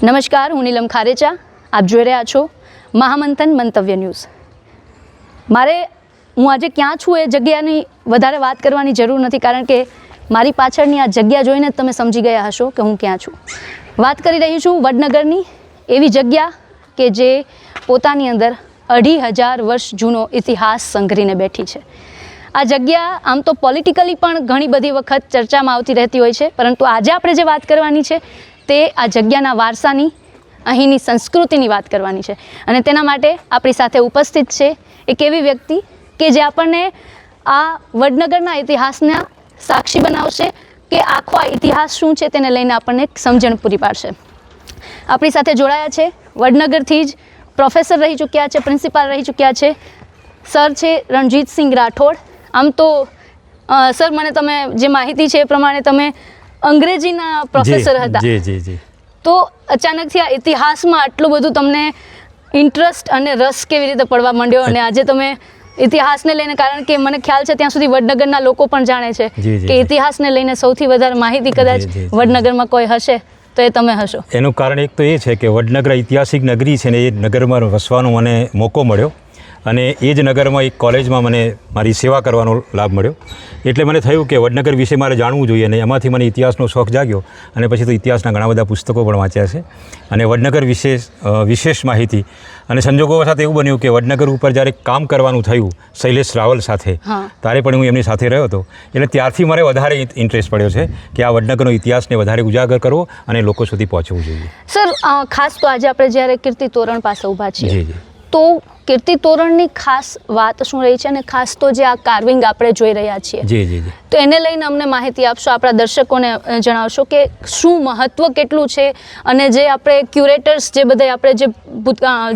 નમસ્કાર, હું નીલમ ખારેચા. આપ જોઈ રહ્યા છો મહામંથન મંતવ્ય ન્યૂઝ. હું આજે ક્યાં છું એ જગ્યાની વધારે વાત કરવાની જરૂર નથી, કારણ કે મારી પાછળની આ જગ્યા જોઈને તમે સમજી ગયા હશો કે હું ક્યાં છું. વાત કરી રહી છું વડનગરની, એવી જગ્યા કે જે પોતાની અંદર 2500 વર્ષ જૂનો ઇતિહાસ સંઘરીને બેઠી છે. આ જગ્યા આમ તો પોલિટિકલી પણ ઘણી બધી વખત ચર્ચામાં આવતી રહેતી હોય છે, પરંતુ આજે આપણે જે વાત કરવાની છે તે આ જગ્યાના વારસાની, અહીંની સંસ્કૃતિની વાત કરવાની છે. અને તેના માટે આપણી સાથે ઉપસ્થિત છે એક એવી વ્યક્તિ કે જે આપણને આ વડનગરના ઇતિહાસના સાક્ષી બનાવશે કે આખો આ ઇતિહાસ શું છે તેને લઈને આપણને એક સમજણ પૂરી પાડશે. આપણી સાથે જોડાયા છે વડનગરથી જ પ્રોફેસર રહી ચૂક્યા છે, પ્રિન્સિપાલ રહી ચૂક્યા છે, સર છે રણજીતસિંહ રાઠોડ. આમ તો સર, મને તમે જે માહિતી છે એ પ્રમાણે તમે અંગ્રેજીના પ્રોફેસર હતા. જી જી જી. તો અચાનકથી આ ઇતિહાસમાં આટલું બધું તમને ઇન્ટરેસ્ટ અને રસ કેવી રીતે પડવા માંડ્યો, અને આજે તમે ઇતિહાસને લઈને, કારણ કે મને ખ્યાલ છે ત્યાં સુધી વડનગરના લોકો પણ જાણે છે કે ઇતિહાસને લઈને સૌથી વધારે માહિતી કદાચ વડનગરમાં કોઈ હશે તો એ તમે હશો. એનું કારણ એક તો એ છે કે વડનગર ઐતિહાસિક નગરી છે ને, એ નગરમાં વસવાનો મને મોકો મળ્યો અને એ જ નગરમાં એક કોલેજમાં મને મારી સેવા કરવાનો લાભ મળ્યો. એટલે મને થયું કે વડનગર વિશે મારે જાણવું જોઈએ, અને એમાંથી મને ઇતિહાસનો શોખ જાગ્યો. અને પછી તો ઇતિહાસના ઘણા બધા પુસ્તકો પણ વાંચ્યા છે અને વડનગર વિશે વિશેષ માહિતી. અને સંજોગો સાથે એવું બન્યું કે વડનગર ઉપર જ્યારે કામ કરવાનું થયું શૈલેષ રાવલ સાથે, ત્યારે પણ હું એમની સાથે રહ્યો હતો. એટલે ત્યારથી મારે વધારે ઇન્ટરેસ્ટ પડ્યો છે કે આ વડનગરનો ઇતિહાસને વધારે ઉજાગર કરવો અને લોકો સુધી પહોંચવું જોઈએ. સર, ખાસ તો આજે આપણે જ્યારે કીર્તિ તોરણ પાસે ઊભા છીએ, જી જી, તો કીર્તિ તોરણની ખાસ વાત શું રહી છે, અને ખાસ તો જે આ કાર્વિંગ આપણે જોઈ રહ્યા છીએ, જી જી જી, તો એને લઈને અમને માહિતી આપશો, આપણા દર્શકોને જણાવશો કે શું મહત્વ કેટલું છે, અને જે આપણે ક્યુરેટર્સ જે બધા આપણે જે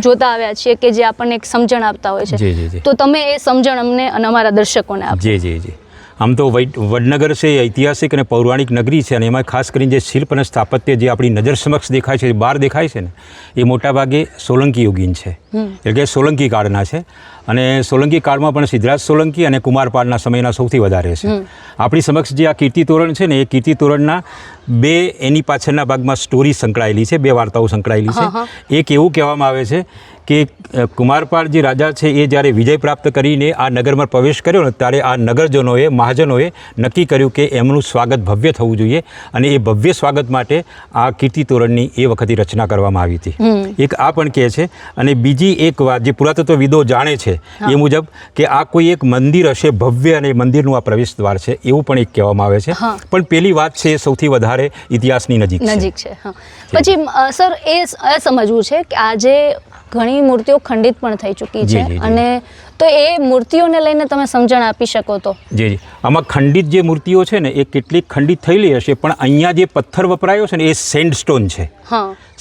જોતા આવ્યા છીએ કે જે આપણને એક સમજણ આપતા હોય છે, તો તમે એ સમજણ અમને અને અમારા દર્શકોને આપો. જી જી જી. આમ તો વડનગર છે ઐતિહાસિક અને પૌરાણિક નગરી છે, અને એમાં ખાસ કરીને જે શિલ્પ અને સ્થાપત્ય જે આપણી નજર સમક્ષ દેખાય છે, બહાર દેખાય છે ને, એ મોટાભાગે સોલંકી યુગીન છે, એટલે કે સોલંકી કાળના છે. અને સોલંકી કાળમાં પણ સિદ્ધરાજ સોલંકી અને કુમારપાળના સમયના સૌથી વધારે છે. આપણી સમક્ષ જે આ કીર્તિ તોરણ છે ને, એ કીર્તિ તોરણના બે એની પાછળના ભાગમાં સ્ટોરી સંકળાયેલી છે, બે વાર્તાઓ સંકળાયેલી છે. એક એવું કહેવામાં આવે છે કે કુમારપાળ જે રાજા છે એ જ્યારે વિજય પ્રાપ્ત કરીને આ નગરમાં પ્રવેશ કર્યો ને, ત્યારે આ નગરજનોએ, મહાજનોએ નક્કી કર્યું કે એમનું સ્વાગત ભવ્ય થવું જોઈએ, અને એ ભવ્ય સ્વાગત માટે આ કીર્તિ તોરણની એ વખતે રચના કરવામાં આવી હતી. એક આ પણ કહે છે. અને બીજી એક વાત જે પુરાતત્વવિદો જાણે છે એ મુજબ કે આ કોઈ એક મંદિર હશે ભવ્ય, અને મંદિરનું આ પ્રવેશ દ્વાર છે એવું પણ એક કહેવામાં આવે છે. પણ પેલી વાત છે એ સૌથી વધારે ઇતિહાસની નજીક છે. પછી સર, એ સમજવું છે કે આજે ઘણી મૂર્તિઓ ખંડિત પણ થઈ ચૂકી છે, અને તો એ મૂર્તિઓને લઈને તમે સમજણ આપી શકો તો? જી જી. આમાં ખંડિત જે મૂર્તિઓ છે ને, એ કેટલીક ખંડિત થયેલી હશે, પણ અહીંયા જે પથ્થર વપરાયો છે ને એ સેન્ડસ્ટોન છે.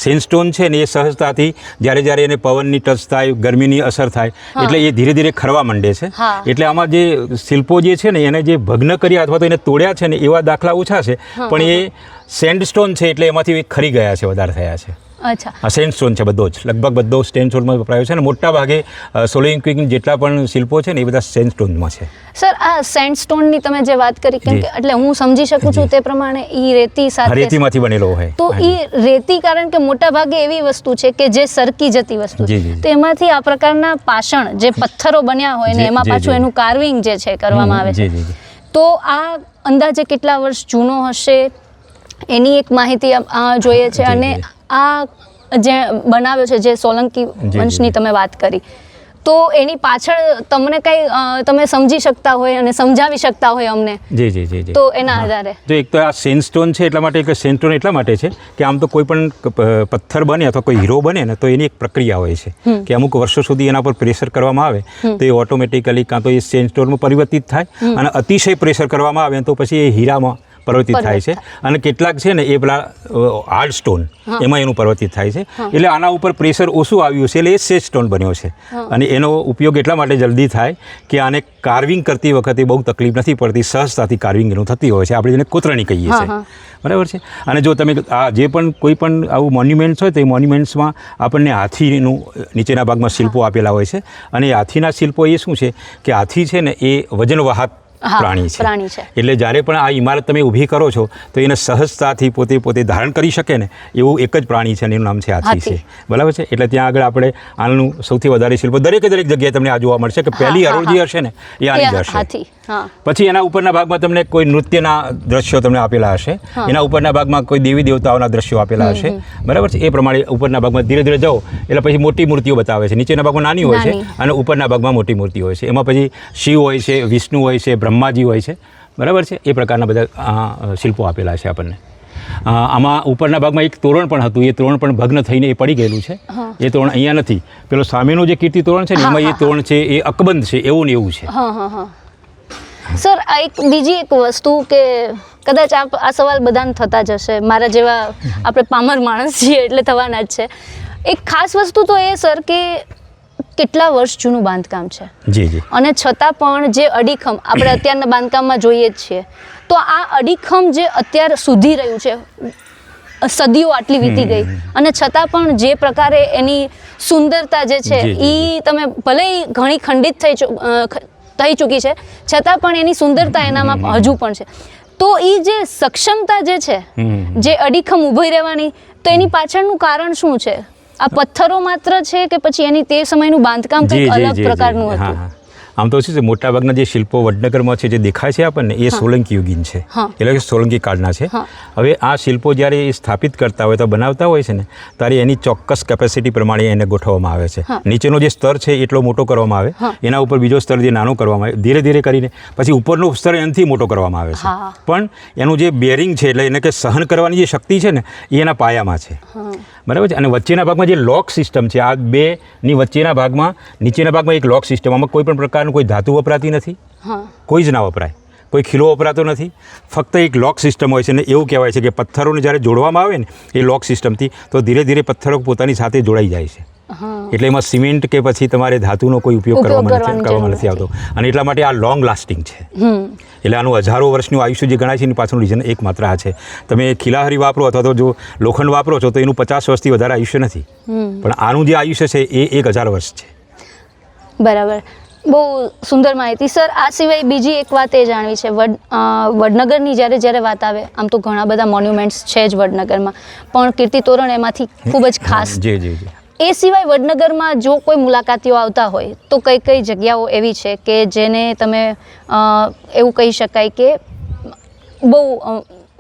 સેન્ડસ્ટોન છે ને, એ સહજતાથી જ્યારે એને પવનની ટચ થાય, ગરમીની અસર થાય, એટલે એ ધીરે ધીરે ખરવા માંડે છે. એટલે આમાં જે શિલ્પો જે છે ને, એને જે ભગ્ન કર્યા અથવા તો એને તોડ્યા છે ને, એવા દાખલા ઓછા છે, પણ એ સેન્ડસ્ટોન છે એટલે એમાંથી ખરી ગયા છે, વધારે થયા છે. આ સેન્ડસ્ટોન છે બધો જ, લગભગ બધો સેન્ડસ્ટોનમાં વપરાયો છે, અને મોટા ભાગે સોલંકી જેટલા પણ શિલ્પો છે ને એ બધા સેન્ડસ્ટોનમાં છે. સર, આ સેન્ડસ્ટોનની તમે જે વાત કરી, કેમ કે એટલે હું સમજી શકું છું તે પ્રમાણે ઈ રેતી સાથે, રેતીમાંથી બનેલો હોય, તો ઈ રેતી, કારણ કે મોટા ભાગે એવી વસ્તુ છે કે જે સરકી જતી વસ્તુ છે, તો એમાંથી આ પ્રકારના પાષણ જે પથ્થરો બન્યા હોય ને, એમાં પાછું એનું કાર્વિંગ જે છે કરવામાં આવે છે. તો આ અંદાજે કેટલા વર્ષ જૂનો હશે એની એક માહિતી જોઈએ છે. અને આ જે બનાવ્યો છે, જે સોલંકી વંશની તમે વાત કરી, તો એની પાછળ તમને કંઈ તમે સમજી શકતા હોય અને સમજાવી શકતા હોય અમને? જી જી જી. તો એના આધારે તો એક તો આ સેન્ડસ્ટોન છે એટલા માટે, કે સેન્ડસ્ટોન એટલા માટે છે કે આમ તો કોઈ પણ પથ્થર બને અથવા કોઈ હીરો બને ને, તો એની એક પ્રક્રિયા હોય છે કે અમુક વર્ષો સુધી એના પર પ્રેશર કરવામાં આવે તો એ ઓટોમેટિકલી કાં તો એ સેન્ડસ્ટોનમાં પરિવર્તિત થાય, અને અતિશય પ્રેશર કરવામાં આવે તો પછી એ હીરામાં પરિવર્તિત થાય છે. અને કેટલાક છે ને એ પેલા હાર્ડ સ્ટોન, એમાં એનું પરિવર્તિત થાય છે. એટલે આના ઉપર પ્રેશર ઓછું આવ્યું છે એટલે એ સેજ સ્ટોન બન્યો છે. અને એનો ઉપયોગ એટલા માટે જલ્દી થાય કે આને કાર્વિંગ કરતી વખતે બહુ તકલીફ નથી પડતી, સહજતાથી કાર્વિંગ એનું થતી હોય છે. આપણે જેને કોતરણી કહીએ છીએ, બરાબર છે. અને જો તમે આ જે પણ કોઈ પણ આવું મોન્યુમેન્ટ્સ હોય તો એ મોન્યુમેન્ટ્સમાં આપણને હાથીનું નીચેના ભાગમાં શિલ્પો આપેલા હોય છે. અને એ હાથીના શિલ્પો એ શું છે કે હાથી છે ને એ વજનવાહક હા, પ્રાણી પ્રાણી છે. છે. એટલે જ્યારે પણ આ ઇમારત તમે ઊભી કરો છો તો એને સહજતાથી પોતે ધારણ કરી શકે ને એવું એક જ પ્રાણી છે અને એનું નામ છે હાથી છે. બરાબર છે. એટલે ત્યાં આગળ આપણે આનું સૌથી વધારે શિલ્પો દરેક જગ્યાએ તમને આ જોવા મળશે કે પહેલી હરોળ જે હશે ને એ આની જ હશે. હાથી. હા. પછી એના ઉપરના ભાગમાં તમને કોઈ નૃત્યના દ્રશ્યો તમને આપેલા હશે. એના ઉપરના ભાગમાં કોઈ દેવી દેવતાઓના દ્રશ્યો આપેલા હશે. બરાબર છે. એ પ્રમાણે ઉપરના ભાગમાં ધીરે ધીરે જાઓ એટલે પછી મોટી મૂર્તિઓ બતાવે છે. નીચેના ભાગમાં નાની હોય છે અને ઉપરના ભાગમાં મોટી મૂર્તિ હોય છે. એમાં પછી શિવ હોય છે, વિષ્ણુ હોય છે, બ્રહ્માજી હોય છે. બરાબર છે. એ પ્રકારના બધા શિલ્પો આપેલા છે આપણને. આમાં ઉપરના ભાગમાં એક તોરણ પણ હતું. એ તોરણ પણ ભગ્ન થઈને એ પડી ગયેલું છે. એ તોરણ અહીંયા નથી. પેલો સામેનું જે કીર્તિ તોરણ છે ને એમાં એ તોરણ છે એ અકબંધ છે, એવું ને એવું છે. સર આ બીજી એક વસ્તુ કે કદાચ આ સવાલ બધાને થતા જ હશે, મારા જેવા આપણે પામર માણસ છીએ એટલે થવાના જ છે. એક ખાસ વસ્તુ તો એ સર કે કેટલા વર્ષ જૂનું બાંધકામ છે. જી. અને છતાં પણ જે અડીખમ આપણે અત્યારના બાંધકામમાં જોઈએ જ છીએ, તો આ અડીખમ જે અત્યારે સુધી રહ્યું છે, સદીઓ આટલી વીતી ગઈ અને છતાં પણ જે પ્રકારે એની સુંદરતા જે છે એ તમે ભલે ઘણી ખંડિત થઈ ચૂકી છે છતાં પણ એની સુંદરતા એનામાં હજુ પણ છે. તો એ જે સક્ષમતા જે છે, જે અડીખમ ઊભી રહેવાની, તો એની પાછળનું કારણ શું છે? આ પથ્થરો માત્ર છે કે પછી એની તે સમયનું બાંધકામ કંઈક અલગ પ્રકારનું હતું? આમ તો શું છે, મોટાભાગના જે શિલ્પો વડનગરમાં છે જે દેખાય છે આપણને એ સોલંકી યુગીન છે, એટલે કે સોલંકી કાળના છે. હવે આ શિલ્પો જ્યારે એ સ્થાપિત કરતા હોય તો બનાવતા હોય છે ને ત્યારે એની ચોક્કસ કેપેસિટી પ્રમાણે એને ગોઠવવામાં આવે છે. નીચેનો જે સ્તર છે એટલો મોટો કરવામાં આવે, એના ઉપર બીજો સ્તર જે નાનો કરવામાં આવે, ધીરે ધીરે કરીને પછી ઉપરનો સ્તર એનાથી મોટો કરવામાં આવે છે. પણ એનું જે બેરિંગ છે એટલે એને કે સહન કરવાની જે શક્તિ છે ને એ એના પાયામાં છે. બરાબર છે. અને વચ્ચેના ભાગમાં જે લોક સિસ્ટમ છે, આ બેની વચ્ચેના ભાગમાં નીચેના ભાગમાં એક લોક સિસ્ટમ, આમાં કોઈ પણ પ્રકારનું કોઈ ધાતુ વપરાતી નથી, કોઈ જ ના વપરાય, કોઈ ખીલો વપરાતો નથી, ફક્ત એક લોક સિસ્ટમ હોય છે. ને એવું કહેવાય છે કે પથ્થરોને જ્યારે જોડવામાં આવે ને એ લોક સિસ્ટમથી તો ધીરે ધીરે પથ્થરો પોતાની સાથે જોડાઈ જાય છે. એટલે એમાં સિમેન્ટ કે પછી તમારે ધાતુનો કોઈ ઉપયોગ કરવામાં નથી આવતો અને એટલા માટે આ લોંગ લાસ્ટિંગ છે. એટલે આનું હજારો વર્ષનું આયુષ્ય જે ગણાય છે એની પાછળનું રીઝન એક માત્ર આ છે. તમે ખીલાહારી વાપરો અથવા તો જો લોખંડ વાપરો છો તો એનું 50 વર્ષથી વધારે આયુષ્ય નથી, પણ આનું જે આયુષ્ય છે એ 1000 વર્ષ છે. બરાબર. બહુ સુંદર માહિતી સર. આ સિવાય બીજી એક વાત એ જાણવી છે, વડનગરની જ્યારે વાત આવે, આમ તો ઘણા બધા મોન્યુમેન્ટ્સ છે જ વડનગરમાં, પણ કીર્તિ તોરણ એમાંથી ખૂબ જ ખાસ. જી. એ સિવાય વડનગરમાં જો કોઈ મુલાકાતીઓ આવતા હોય તો કઈ કઈ જગ્યાઓ એવી છે કે જેને તમે એવું કહી શકાય કે બહુ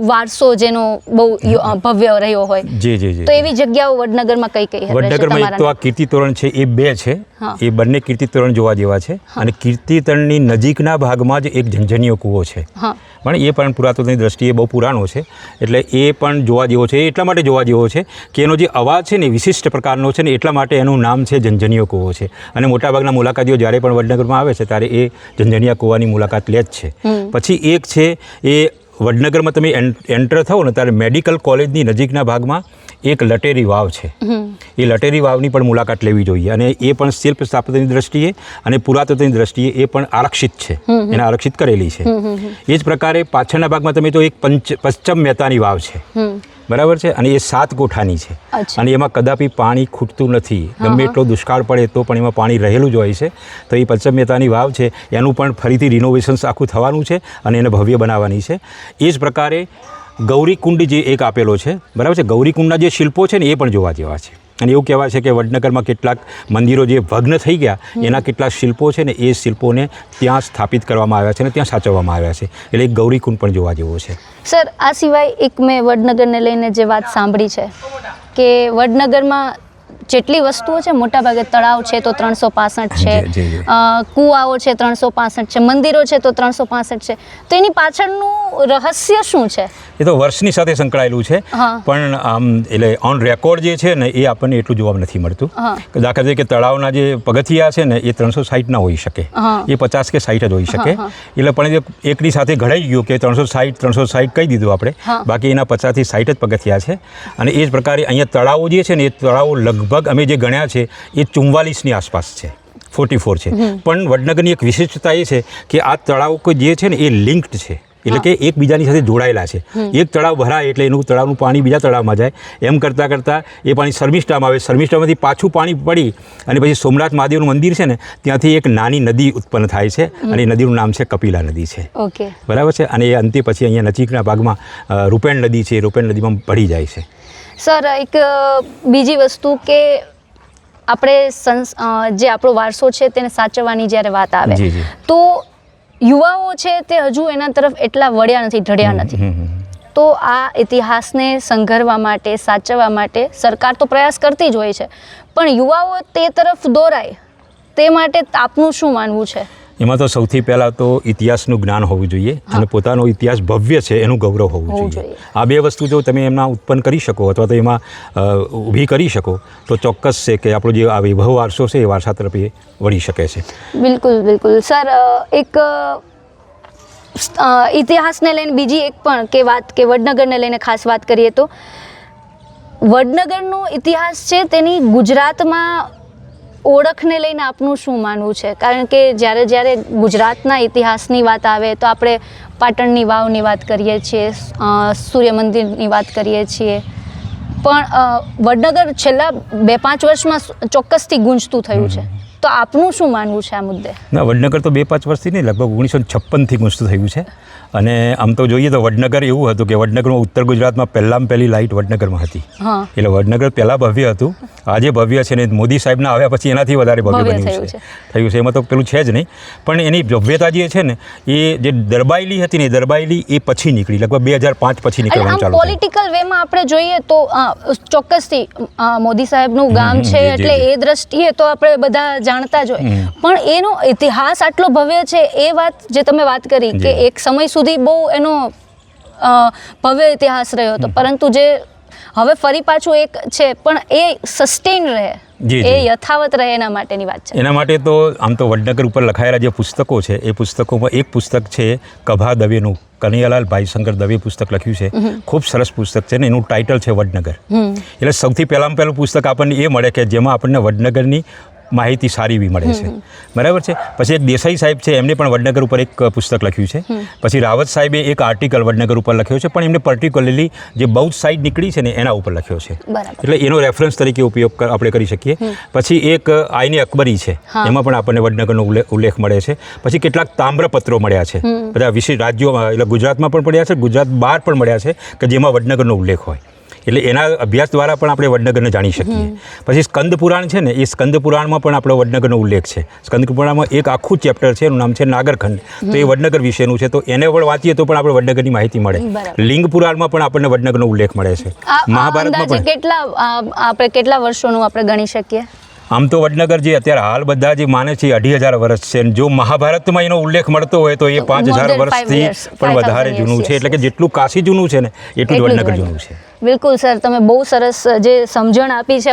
વારસો જેનો બહુ ભવ્ય રહ્યો હોય? જી. તો એવી જગ્યાઓ વડનગરમાં કઈ કઈ? વડનગરમાં એક તો આ કીર્તિ તોરણ છે, એ બે છે. એ બંને કીર્તિ તોરણ જોવા જેવા છે. અને કીર્તિ તોરણની નજીકના ભાગમાં જ એક ઝંઝનિયો કૂવો છે, પણ એ પણ પુરાતત્વની દ્રષ્ટિએ બહુ પુરાણો છે, એટલે એ પણ જોવા જેવો છે. એટલા માટે જોવા જેવો છે કે એનો જે અવાજ છે ને વિશિષ્ટ પ્રકારનો છે ને એટલા માટે એનું નામ છે ઝંઝનિયો કૂવો છે. અને મોટાભાગના મુલાકાતીઓ જ્યારે પણ વડનગરમાં આવે છે ત્યારે એ ઝંઝનિયા કૂવાની મુલાકાત લે જ છે. પછી એક છે એ વડનગરમાં તમે એન્ટર થાઓ ને ત્યારે મેડિકલ કોલેજની નજીકના ભાગમાં એક લટેરી વાવ છે. એ લટેરી વાવની પણ મુલાકાત લેવી જોઈએ અને એ પણ શિલ્પ સ્થાપત્યની દ્રષ્ટિએ અને પુરાતત્વની દ્રષ્ટિએ એ પણ આરક્ષિત છે, એને આરક્ષિત કરેલી છે. એ જ પ્રકારે પાછળના ભાગમાં તમે તો એક પશ્ચિમ મહેતાની વાવ છે, બરાબર છે, અને એ 7 કોઠાની છે અને એમાં કદાપી પાણી ખૂટતું નથી. ગમે એટલો દુષ્કાળ પડે તો પણ એમાં પાણી રહેલું જ હોય છે. તો એ પશ્ચિમ મહેતાની વાવ છે, એનું પણ ફરીથી રિનોવેશન્સ આખું થવાનું છે અને એને ભવ્ય બનાવવાની છે. એ જ પ્રકારે ગૌરીકુંડ જે એક આપેલો છે, બરાબર છે, ગૌરીકુંડના જે શિલ્પો છે ને એ પણ જોવા જેવા છે. અને એવું કહેવાય છે કે વડનગરમાં કેટલાક મંદિરો જે ભગ્ન થઈ ગયા એના કેટલાક શિલ્પો છે ને એ શિલ્પોને ત્યાં સ્થાપિત કરવામાં આવ્યા છે અને ત્યાં સાચવવામાં આવ્યા છે. એટલે એક ગૌરીકુંડ પણ જોવા જેવો છે. સર આ સિવાય એક મેં વડનગરને લઈને જે વાત સાંભળી છે કે વડનગરમાં જેટલી વસ્તુઓ છે મોટાભાગે તળાવ છે તો 365 છે, કૂવાઓ છે 365 છે, મંદિરો છે તો 365 છે. તો એની પાછળનું રહસ્ય શું છે? એ તો વર્ષની સાથે સંકળાયેલું છે, પણ આમ એટલે ઓન રેકોર્ડ જે છે ને એ આપણને એટલું જોવા નથી મળતું. દાખલા તરીકે તળાવના જે પગથિયા છે ને એ 360 ના હોઈ શકે, એ 50 કે 60 જ હોઈ શકે. એટલે પણ એકની સાથે ઘડાઈ ગયું કે 360 કહી દીધું આપણે, બાકી એના 50 થી 60 જ પગથિયા છે. અને એ જ પ્રકારે અહીંયા તળાવો જે છે ને એ તળાવો લગભગ અમે જે ગણ્યા છે એ 44ની આસપાસ છે, 44 છે. પણ વડનગરની એક વિશિષ્ટતા એ છે કે આ તળાવો જે છે ને એ લિંક્ડ છે, એટલે કે એકબીજાની સાથે જોડાયેલા છે. એક તળાવ ભરાય એટલે એનું તળાવનું પાણી બીજા તળાવમાં જાય, એમ કરતાં કરતાં એ પાણી શર્મિષ્ઠામાં આવે, શર્મિષ્ઠામાંથી પાછું પાણી પડી અને પછી સોમનાથ મહાદેવનું મંદિર છે ને ત્યાંથી એક નાની નદી ઉત્પન્ન થાય છે અને એ નદીનું નામ છે કપિલા નદી છે. ઓકે, બરાબર છે. અને એ અંતે પછી અહીંયા નજીકના ભાગમાં રૂપેણ નદી છે, રૂપેણ નદીમાં ભળી જાય છે. સર એક બીજી વસ્તુ કે આપણે જે આપણો વારસો છે તેને સાચવવાની જ્યારે વાત આવે તો યુવાઓ છે તે હજુ એના તરફ એટલા વળ્યા નથી, ઢળ્યા નથી. તો આ ઇતિહાસને સંઘરવા માટે, સાચવવા માટે સરકાર તો પ્રયાસ કરતી જ હોય છે, પણ યુવાઓ તે તરફ દોરાય તે માટે આપનું શું માનવું છે? એમાં તો સૌથી પહેલાં તો ઇતિહાસનું જ્ઞાન હોવું જોઈએ અને પોતાનો ઇતિહાસ ભવ્ય છે એનું ગૌરવ હોવું જોઈએ. આ બે વસ્તુ જો તમે એમાં ઉત્પન્ન કરી શકો અથવા તો એમાં ઊભી કરી શકો તો ચોક્કસ છે કે આપણો જે આ વૈભવ વારસો છે એ વારસા તરફ એ વળી શકે છે. બિલકુલ બિલકુલ. સર એક ઇતિહાસને લઈને બીજી એક પણ કે વાત કે વડનગરને લઈને ખાસ વાત કરીએ તો વડનગરનો ઇતિહાસ છે તેની ગુજરાતમાં ઓળખને લઈને આપનું શું માનવું છે? કારણ કે જ્યારે ગુજરાતના ઇતિહાસની વાત આવે તો આપણે પાટણની વાવની વાત કરીએ છીએ, સૂર્ય મંદિરની વાત કરીએ છીએ, પણ વડનગર છેલ્લા 2-5 વર્ષમાં ચોક્કસથી ગુંજતું થયું છે. તો આપનું શું માનવું છે આ મુદ્દે? ના, વડનગર તો 2-5 વર્ષથી નહીં, લગભગ 1956થી ગુંજતું થયું છે. અને આમ તો જોઈએ તો વડનગર એવું હતું કે વડનગરમાં ઉત્તર ગુજરાતમાં પહેલી લાઇટ વડનગરમાં હતી. એટલે વડનગર પહેલાં ભવ્ય હતું, આજે ભવ્ય છે ને મોદી સાહેબના આવ્યા પછી એનાથી વધારે ભવ્ય બન્યું છે, થયું છે. એમાં તો પેલું છે જ નહીં, પણ એની ભવ્યતા જે છે ને એ જે દરબાયેલી હતી ને, દરબાયેલી એ પછી નીકળી, લગભગ 2005 પછી નીકળવાનું ચાલુ. પોલિટિકલ વેમાં આપણે જોઈએ તો ચોક્કસથી મોદી સાહેબનું ગામ છે એટલે એ દ્રષ્ટિએ તો આપણે બધા જાણતા જ હોય, પણ એનો ઇતિહાસ આટલો ભવ્ય છે એ વાત જે તમે વાત કરી કે એક સમય સુધી બહુ એનો ભવ્ય ઇતિહાસ રહ્યો હતો, પરંતુ જે હવે ફરી પાછું એક છે પણ એ સસ્ટેન રહે, એ યથાવત રહે એના માટેની વાત છે. એના માટે તો આમ તો વડનગર ઉપર લખાયેલા જે પુસ્તકો છે એ પુસ્તકોમાં એક પુસ્તક છે કભા દવેનું, કનૈયાલાલ ભાઈશંકર દવે પુસ્તક લખ્યું છે. ખૂબ સરસ પુસ્તક છે ને એનું ટાઇટલ છે વડનગર. એટલે સૌથી પહેલાં પુસ્તક આપણને એ મળે કે જેમાં આપણને વડનગરની માહિતી સારી એવી મળે છે. બરાબર છે. પછી એક દેસાઈ સાહેબ છે, એમને પણ વડનગર ઉપર એક પુસ્તક લખ્યું છે. પછી રાવત સાહેબે એક આર્ટિકલ વડનગર ઉપર લખ્યો છે, પણ એમને પર્ટિક્યુલરલી જે બૌદ્ધ સાઇડ નીકળી છે ને એના ઉપર લખ્યો છે, એટલે એનો રેફરન્સ તરીકે ઉપયોગ આપણે કરી શકીએ. પછી એક આઈને અકબરી છે, એમાં પણ આપણને વડનગરનો ઉલ્લેખ મળે છે. પછી કેટલાક તામ્રપત્રો મળ્યા છે, બધા વિશેષ રાજ્યોમાં, એટલે ગુજરાતમાં પણ પડ્યા છે, ગુજરાત બહાર પણ મળ્યા છે કે જેમાં વડનગરનો ઉલ્લેખ હોય. એટલે એના અભ્યાસ દ્વારા પણ આપણે વડનગરને જાણી શકીએ. પછી સ્કંદ પુરાણ છે ને, એ સ્કંદ પુરાણમાં પણ આપણો વડનગરનો ઉલ્લેખ છે. સ્કંદ પુરાણમાં એક આખું ચેપ્ટર છે, એનું નામ છે નાગરખંડ, તો એ વડનગર વિશેનું છે, તો એને પણ વાંચીએ તો પણ આપણે વડનગરની માહિતી મળે. લિંગ પુરાણમાં પણ આપણને વડનગરનો ઉલ્લેખ મળે છે. મહાભારતમાં પણ કેટલા વર્ષોનું આપણે ગણી શકીએ? આમ તો વડનગર જે અત્યારે હાલ બધા જે માને છે 2500 વર્ષ છે, જો મહાભારતમાં એનો ઉલ્લેખ મળતો હોય તો એ 5000 વર્ષથી પણ વધારે જૂનું છે. એટલે કે જેટલું કાશી જૂનું છે ને એટલું જ વડનગર જૂનું છે. બિલકુલ સર, તમે બહુ સરસ જે સમજણ આપી છે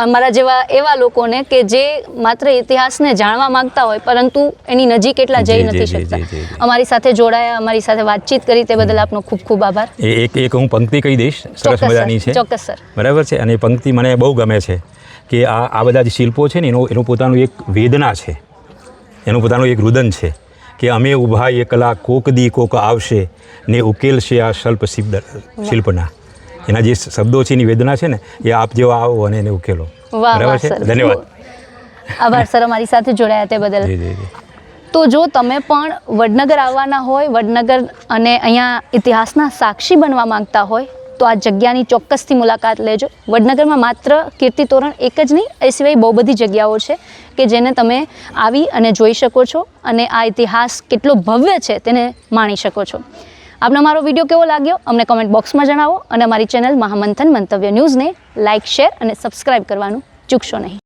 અમારા જેવા એવા લોકોને કે જે માત્ર ઇતિહાસને જાણવા માંગતા હોય પરંતુ એની નજીક એટલા જઈ નથી શકતા. અમારી સાથે જોડાયા, અમારી સાથે વાતચીત કરી તે બદલ આપનો ખૂબ ખૂબ આભાર. એક હું પંક્તિ કહી દઈશ, સરસ મજાની છે. ચોક્કસ સર. બરાબર છે. અને એ પંક્તિ મને બહુ ગમે છે કે આ બધા જે શિલ્પો છે ને એનું પોતાનું એક વેદના છે, એનું પોતાનું એક રુદન છે કે અમે ઊભા એકલા કોક દી કોક આવશે ને ઉકેલશે આ શિલ્પના. એના જે શબ્દો છે એની વેદના છે ને એ આપ જેવા આવો અને એને ઉકેલો. બરાબર છે. ધન્યવાદ. આભાર સર અમારી સાથે જોડાયા તે બદલ. તો જો તમે પણ વડનગર આવવાના હોય, વડનગર અને અહીંયા ઇતિહાસના સાક્ષી બનવા માંગતા હોય તો આ જગ્યાની ચોક્કસથી મુલાકાત લેજો. વડનગરમાં માત્ર કીર્તિતોરણ એક જ નહીં, એ સિવાય બહુ બધી જગ્યાઓ છે કે જેને તમે આવી અને જોઈ શકો છો અને આ ઇતિહાસ કેટલો ભવ્ય છે તેને માણી શકો છો. આપને અમારો વિડીયો કેવો લાગ્યો અમને કમેન્ટ બોક્સમાં જણાવો અને અમારી ચેનલ મહામંથન મંતવ્ય ન્યૂઝને લાઇક, શેર અને સબસ્ક્રાઈબ કરવાનું ચૂકશો નહીં.